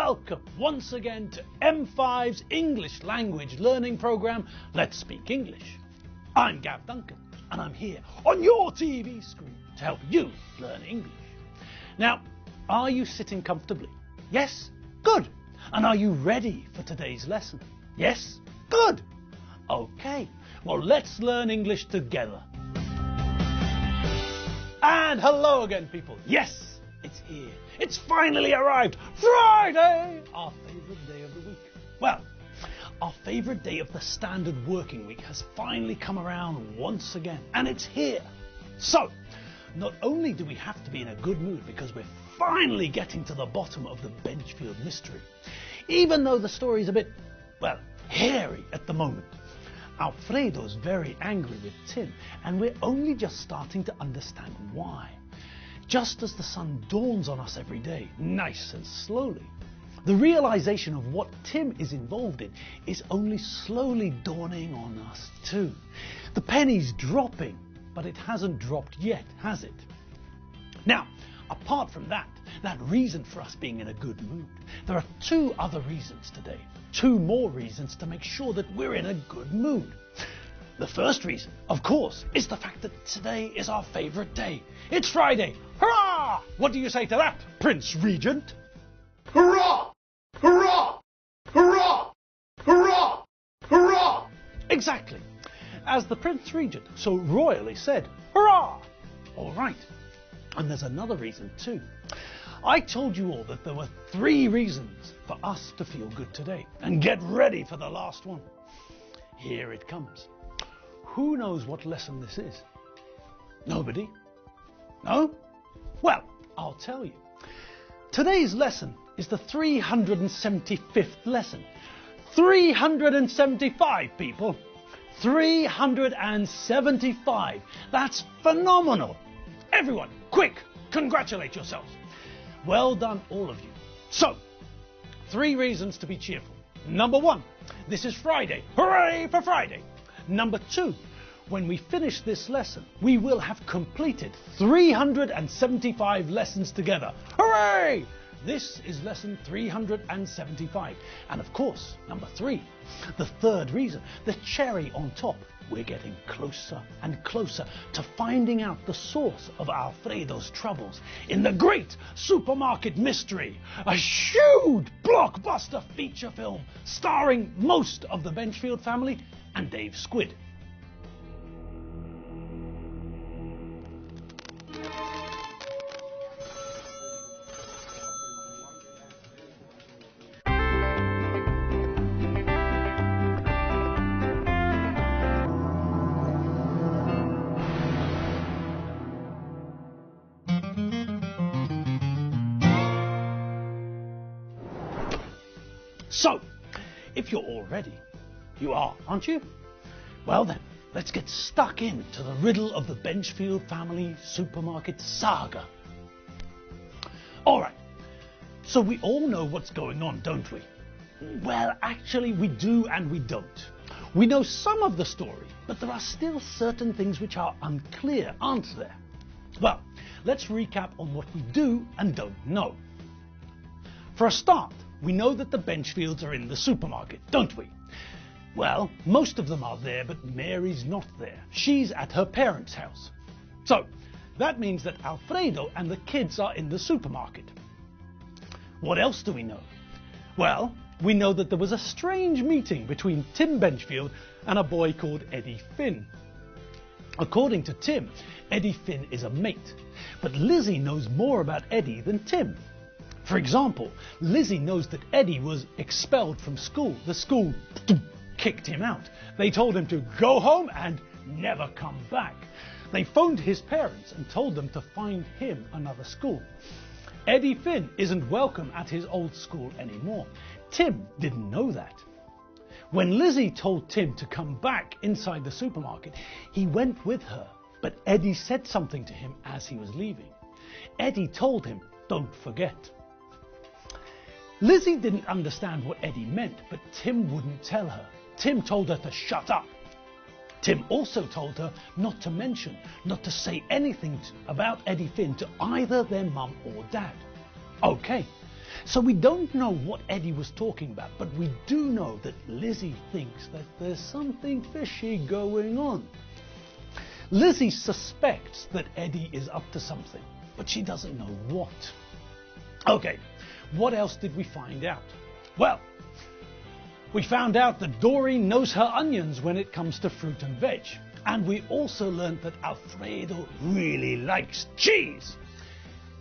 welcome once again to M5's English language learning program, Let's Speak English. I'm Gav Duncan, and I'm here on your TV screen to help you learn English. Now, are you sitting comfortably? Yes? Good. And are you ready for today's lesson? Yes? Good. Okay, well, let's learn English together. And hello again, people. Yes, it's here. It's finally arrived. Friday, our favourite day of the week. Well, our favourite day of the standard working week has finally come around once again, and it's here. So, not only do we have to be in a good mood because we're finally getting to the bottom of the Benchfield mystery, even though the story is a bit, well, hairy at the moment. Alfredo's very angry with Tim, and we're only just starting to understand why. Just as the sun dawns on us every day, nice and slowly, the realization of what Tim is involved in is only slowly dawning on us too. The penny's dropping, but it hasn't dropped yet, has it? Now, apart from that reason for us being in a good mood, there are two other reasons today. Two more reasons to make sure that we're in a good mood. The first reason, of course, is the fact that today is our favourite day. It's Friday. Hurrah! What do you say to that, Prince Regent? Hurrah! Hurrah! Hurrah! Hurrah! Hurrah! Exactly. As the Prince Regent so royally said, hurrah! All right. And there's another reason too. I told you all that there were 3 reasons for us to feel good today. And get ready for the last one. Here it comes. Who knows what lesson this is? Nobody? No? Well, I'll tell you. Today's lesson is the 375th lesson. 375, people. 375. That's phenomenal. Everyone, quick, congratulate yourselves. Well done, all of you. So, 3 reasons to be cheerful. Number 1, this is Friday. Hooray for Friday. Number 2, when we finish this lesson, we will have completed 375 lessons together. Hooray! This is lesson 375. And of course, number 3, the third reason, the cherry on top. We're getting closer and closer to finding out the source of Alfredo's troubles in the great supermarket mystery, a huge blockbuster feature film starring most of the Benchfield family and Dave Squid. So, if you're all ready, you are, aren't you? Well then, let's get stuck into the riddle of the Benchfield family supermarket saga. Alright, so we all know what's going on, don't we? Well, actually we do and we don't. We know some of the story, but there are still certain things which are unclear, aren't there? Well, let's recap on what we do and don't know. For a start, we know that the Benchfields are in the supermarket, don't we? Well, most of them are there, but Mary's not there. She's at her parents' house. So, that means that Alfredo and the kids are in the supermarket. What else do we know? Well, we know that there was a strange meeting between Tim Benchfield and a boy called Eddie Finn. According to Tim, Eddie Finn is a mate, but Lizzie knows more about Eddie than Tim. For example, Lizzie knows that Eddie was expelled from school. The school kicked him out. They told him to go home and never come back. They phoned his parents and told them to find him another school. Eddie Finn isn't welcome at his old school anymore. Tim didn't know that. When Lizzie told Tim to come back inside the supermarket, he went with her, but Eddie said something to him as he was leaving. Eddie told him, "Don't forget." Lizzie didn't understand what Eddie meant, but Tim wouldn't tell her. Tim told her to shut up. Tim also told her not to say anything about Eddie Finn to either their mum or dad. Okay, So we don't know what Eddie was talking about, but we do know that Lizzie thinks that there's something fishy going on. Lizzie suspects that Eddie is up to something, but she doesn't know what. Okay, what else did we find out? Well, we found out that Doreen knows her onions when it comes to fruit and veg. And we also learned that Alfredo really likes cheese.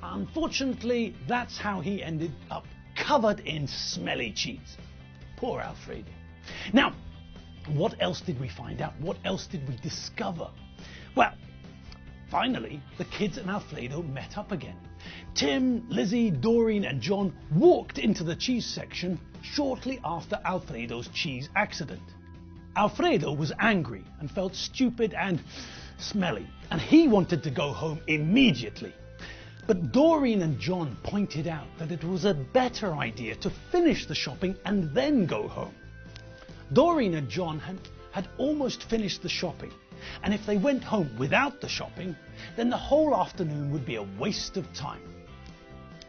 Unfortunately, that's how he ended up covered in smelly cheese. Poor Alfredo. Now, what else did we find out? What else did we discover? Well, finally, the kids and Alfredo met up again. Tim, Lizzie, Doreen and John walked into the cheese section shortly after Alfredo's cheese accident. Alfredo was angry and felt stupid and smelly, and he wanted to go home immediately. But Doreen and John pointed out that it was a better idea to finish the shopping and then go home. Doreen and John had almost finished the shopping, and if they went home without the shopping, then the whole afternoon would be a waste of time.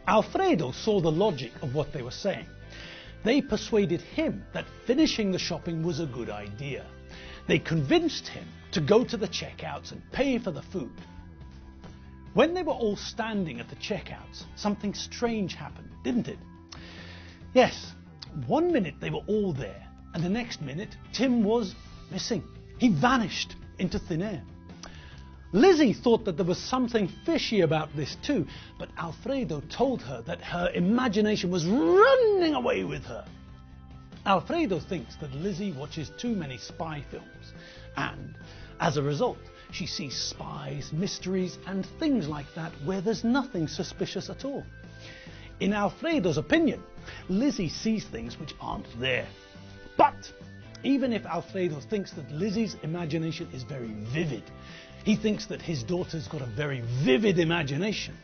Alfredo saw the logic of what they were saying. They persuaded him that finishing the shopping was a good idea. They convinced him to go to the checkouts and pay for the food. When they were all standing at the checkouts, something strange happened, didn't it? Yes, 1 minute they were all there, and the next minute Tim was missing. He vanished into thin air. Lizzie thought that there was something fishy about this too, but Alfredo told her that her imagination was running away with her. Alfredo thinks that Lizzie watches too many spy films, and as a result, she sees spies, mysteries, and things like that where there's nothing suspicious at all. In Alfredo's opinion, Lizzie sees things which aren't there. But even if Alfredo thinks that Lizzie's imagination is very vivid, he thinks that his daughter's got a very vivid imagination.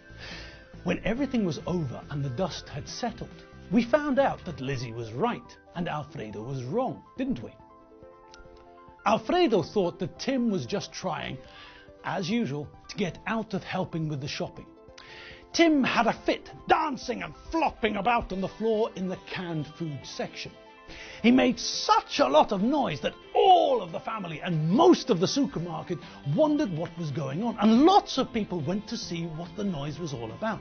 When everything was over and the dust had settled, we found out that Lizzie was right and Alfredo was wrong, didn't we? Alfredo thought that Tim was just trying, as usual, to get out of helping with the shopping. Tim had a fit, dancing and flopping about on the floor in the canned food section. He made such a lot of noise that all of the family and most of the supermarket wondered what was going on, and lots of people went to see what the noise was all about.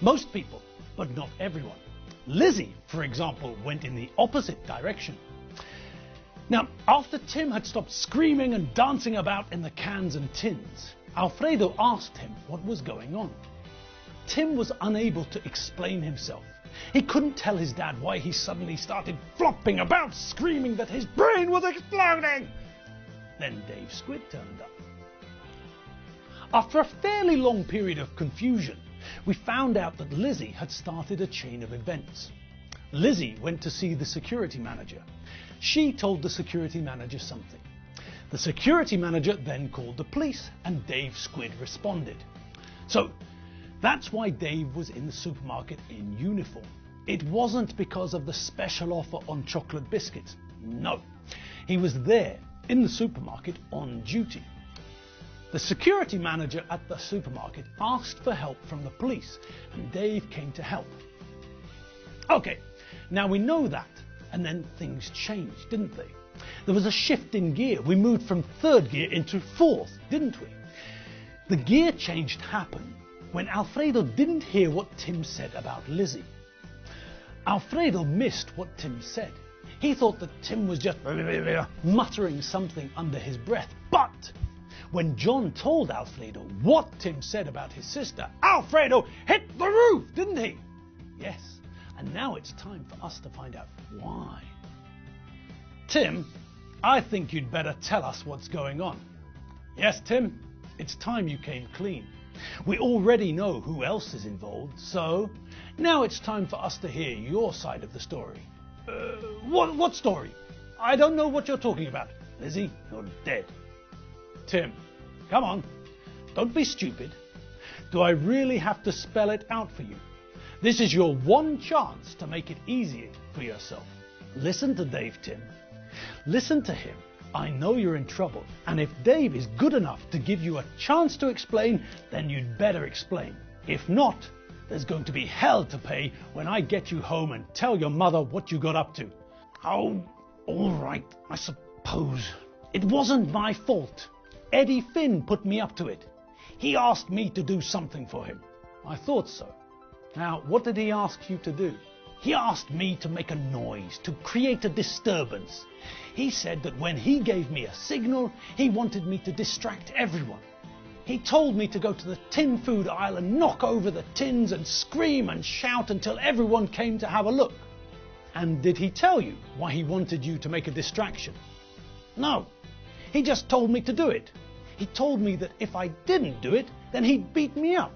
Most people, but not everyone. Lizzie, for example, went in the opposite direction. Now, after Tim had stopped screaming and dancing about in the cans and tins, Alfredo asked him what was going on. Tim was unable to explain himself. He couldn't tell his dad why he suddenly started flopping about, screaming that his brain was exploding. Then Dave Squid turned up. After a fairly long period of confusion, we found out that Lizzie had started a chain of events. Lizzie went to see the security manager. She told the security manager something. The security manager then called the police, and Dave Squid responded. So that's why Dave was in the supermarket in uniform. It wasn't because of the special offer on chocolate biscuits. No, he was there in the supermarket on duty. The security manager at the supermarket asked for help from the police, and Dave came to help. Okay, now we know that, and then things changed, didn't they? There was a shift in gear. We moved from third gear into fourth, didn't we? The gear change happened when Alfredo didn't hear what Tim said about Lizzie. Alfredo missed what Tim said. He thought that Tim was just muttering something under his breath. But when John told Alfredo what Tim said about his sister, Alfredo hit the roof, didn't he? Yes, and now it's time for us to find out why. Tim, I think you'd better tell us what's going on. Yes, Tim, it's time you came clean. We already know who else is involved, so now it's time for us to hear your side of the story. What story? I don't know what you're talking about. Lizzie, you're dead. Tim, come on, don't be stupid. Do I really have to spell it out for you? This is your one chance to make it easier for yourself. Listen to Dave, Tim. Listen to him. I know you're in trouble, and if Dave is good enough to give you a chance to explain, then you'd better explain. If not, there's going to be hell to pay when I get you home and tell your mother what you got up to. Oh, all right, I suppose. It wasn't my fault. Eddie Finn put me up to it. He asked me to do something for him. I thought so. Now, what did he ask you to do? He asked me to make a noise, to create a disturbance. He said that when he gave me a signal, he wanted me to distract everyone. He told me to go to the tin food aisle and knock over the tins and scream and shout until everyone came to have a look. And did he tell you why he wanted you to make a distraction? No, he just told me to do it. He told me that if I didn't do it, then he'd beat me up.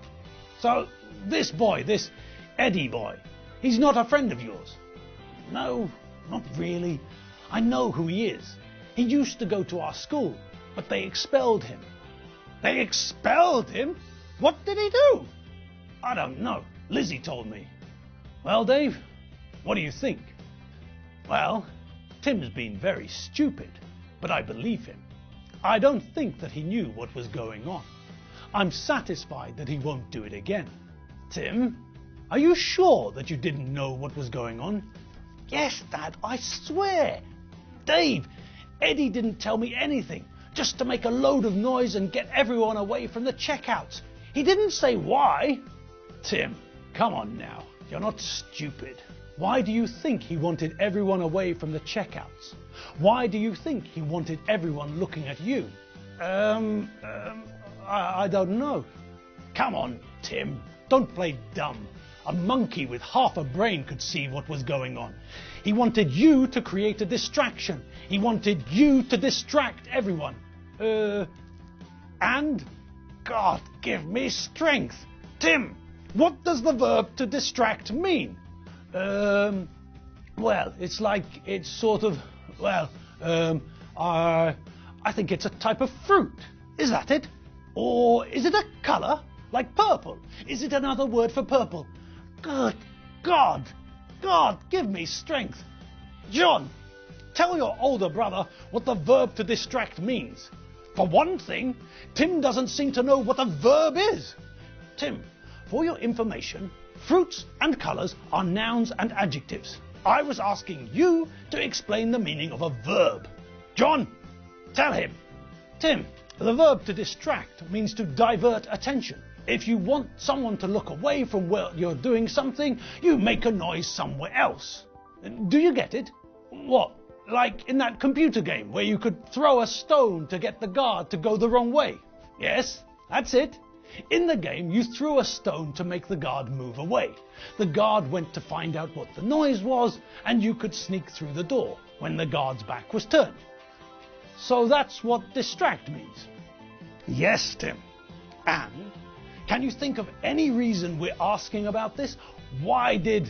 So this boy, this Eddie boy, he's not a friend of yours? No, not really. I know who he is. He used to go to our school, but they expelled him. They expelled him? What did he do? I don't know. Lizzie told me. Well, Dave, what do you think? Well, Tim's been very stupid, but I believe him. I don't think that he knew what was going on. I'm satisfied that he won't do it again. Tim, are you sure that you didn't know what was going on? Yes, Dad, I swear. Dave, Eddie didn't tell me anything, just to make a load of noise and get everyone away from the checkouts. He didn't say why. Tim, come on now. You're not stupid. Why do you think he wanted everyone away from the checkouts? Why do you think he wanted everyone looking at you? I don't know. Come on, Tim. Don't play dumb. A monkey with half a brain could see what was going on. He wanted you to create a distraction. He wanted you to distract everyone. And? God, give me strength. Tim, what does the verb to distract mean? Well, it's sort of, I think it's a type of fruit. Is that it? Or is it a colour? Like purple? Is it another word for purple? Good God! God, give me strength. John, tell your older brother what the verb to distract means. For one thing, Tim doesn't seem to know what a verb is. Tim, for your information, fruits and colours are nouns and adjectives. I was asking you to explain the meaning of a verb. John, tell him. Tim, the verb to distract means to divert attention. If you want someone to look away from where you're doing something, you make a noise somewhere else. Do you get it? What? Like in that computer game where you could throw a stone to get the guard to go the wrong way? Yes, that's it. In the game, you threw a stone to make the guard move away. The guard went to find out what the noise was, and you could sneak through the door when the guard's back was turned. So that's what distract means. Yes, Tim. And can you think of any reason we're asking about this? Why did,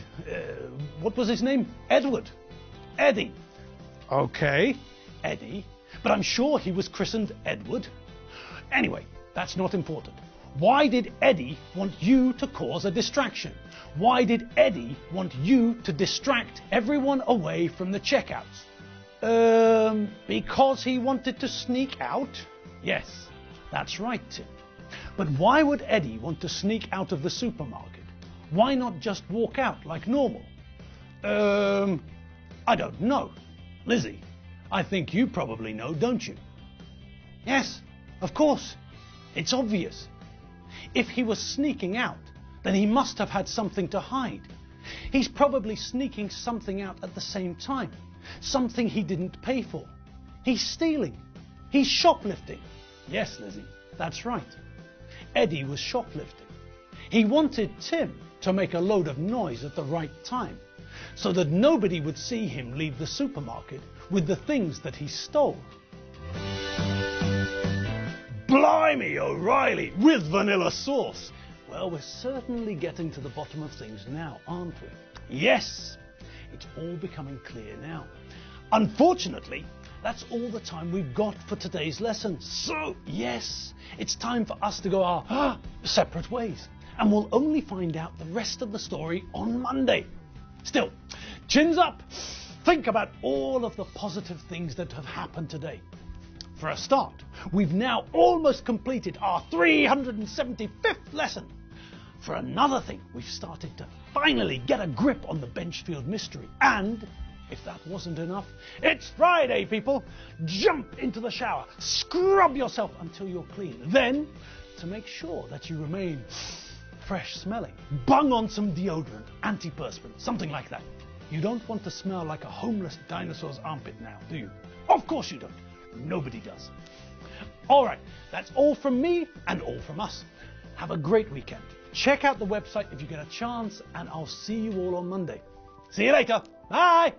what was his name? Edward. Eddie. Okay, Eddie. But I'm sure he was christened Edward. Anyway, that's not important. Why did Eddie want you to cause a distraction? Why did Eddie want you to distract everyone away from the checkouts? Because he wanted to sneak out? Yes, that's right, Tim. But why would Eddie want to sneak out of the supermarket? Why not just walk out like normal? I don't know. Lizzie, I think you probably know, don't you? Yes, of course. It's obvious. If he was sneaking out, then he must have had something to hide. He's probably sneaking something out at the same time. Something he didn't pay for. He's stealing. He's shoplifting. Yes, Lizzie, that's right. Eddie was shoplifting. He wanted Tim to make a load of noise at the right time, so that nobody would see him leave the supermarket with the things that he stole. Blimey, O'Reilly, with vanilla sauce. Well, we're certainly getting to the bottom of things now, aren't we? Yes, it's all becoming clear now. Unfortunately, that's all the time we've got for today's lesson. So, yes, it's time for us to go our separate ways. And we'll only find out the rest of the story on Monday. Still, chins up. Think about all of the positive things that have happened today. For a start, we've now almost completed our 375th lesson. For another thing, we've started to finally get a grip on the Benchfield mystery. And if that wasn't enough, it's Friday, people! Jump into the shower, scrub yourself until you're clean. Then, to make sure that you remain fresh smelling, bung on some deodorant, antiperspirant, something like that. You don't want to smell like a homeless dinosaur's armpit now, do you? Of course you don't. Nobody does. All right, that's all from me and all from us. Have a great weekend. Check out the website if you get a chance, and I'll see you all on Monday. See you later. Bye.